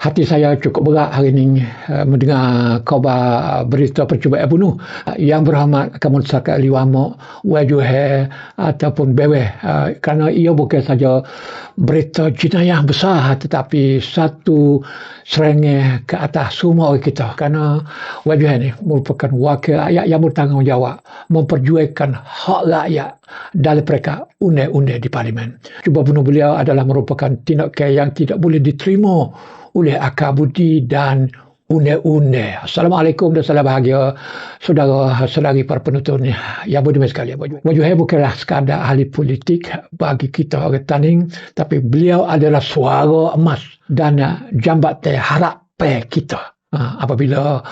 Hati saya cukup berat hari ini mendengar khabar berita percubaan bunuh Yang Berhormat Kamu Saka Liwamok, Wajuhe ataupun Bewe, kerana ia bukan saja berita jenayah besar tetapi satu serangan ke atas semua orang kita, kerana Wajuhe ini merupakan wakil rakyat yang bertanggungjawab memperjuangkan hak rakyat dalam mereka undi-undi di Parlimen. Cuba bunuh beliau adalah merupakan tindakan yang tidak boleh diterima oleh akal budi dan undi-undi. Assalamualaikum dan salam bahagia saudara-saudari para penonton yang budiman sekalian. Wajuhe bukanlah sekadar ahli politik bagi kita orang Taning, tapi beliau adalah suara emas dan jambatan harapan kita. Apabila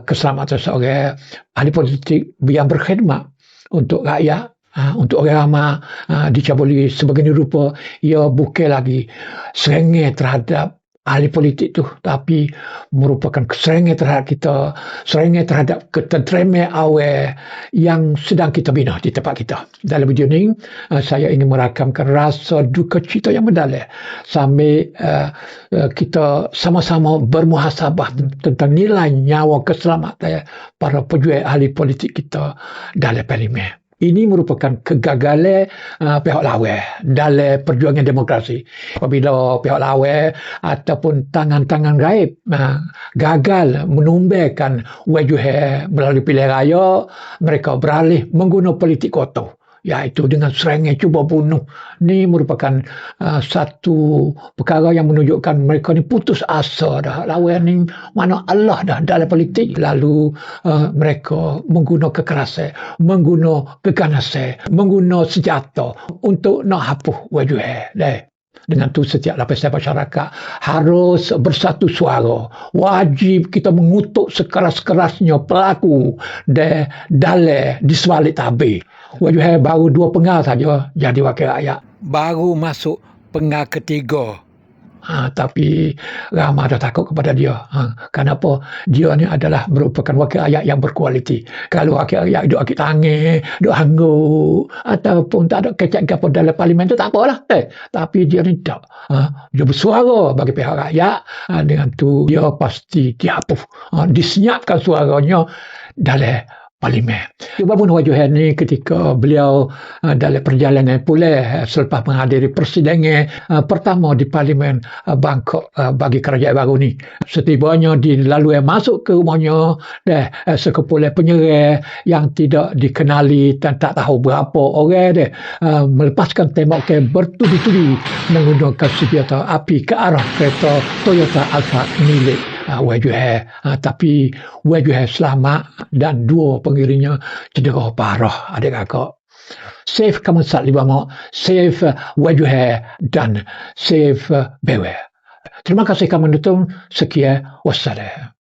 keselamatan seorang ahli politik yang berkhidmat untuk rakyat, untuk orang ramai dicabuli sebagainya rupa, ia bukan lagi serangan terhadap ahli politik tu, tapi merupakan serangan terhadap kita, serangan terhadap ketenteraman awal yang sedang kita bina di tempat kita. Dalam video ini, saya ingin merakamkan rasa duka cita yang mendalam sambil kita sama-sama bermuhasabah tentang nilai nyawa keselamatan para pejuang ahli politik kita dalam Parlimen. Ini merupakan kegagalan pihak lawan dalam perjuangan demokrasi. Apabila pihak lawan ataupun tangan-tangan gaib gagal menumbuhkan Wajuhe melalui pilihan raya, mereka beralih menggunakan politik kotor, iaitu dengan serangan cuba bunuh. Ini merupakan satu perkara yang menunjukkan mereka ni putus asa dah. Lawan ni mana Allah dah dalam politik. Lalu mereka menggunakan kekerasan, menggunakan keganasan, menggunakan senjata untuk nak hapus Wajuhe. Dengan tu setiap lapisan masyarakat harus bersatu suara. Wajib kita mengutuk sekeras-kerasnya pelaku dalam di sebalik tabir. Wajuhe baru 2 penggal saja jadi wakil rakyat. Baru masuk penggal ketiga. Tapi ramai dah takut kepada dia. Kenapa? Dia ni adalah merupakan wakil rakyat yang berkualiti. Kalau wakil rakyat duduk akik tangan, duduk hangguk, ataupun tak ada kecek apa dalam Parlimen tu, tak apalah. Tapi dia ni tak. Dia bersuara bagi pihak rakyat. Dengan tu dia pasti dihapus. Disenyapkan suaranya dalam Parlimen. Cuba bunuh Wajuhe ni ketika beliau dalam perjalanan pulih selepas menghadiri persidangan pertama di Parlimen Bangkok bagi kerajaan baru ni. Setibanya dilalui masuk ke rumahnya, sekumpulan penyerang yang tidak dikenali dan tak tahu berapa orang melepaskan tembakan bertubi-tubi menggunakan senjata api ke arah kereta Toyota Alphard milik Wajuhe. Tapi Wajuhe selamat dan 2 pengiringnya cedera parah, adik-kakak. Save Kamu Saka Liwamok, save Wajuhe dan save Bewe. Terima kasih kamu menonton. Sekian, wassalam.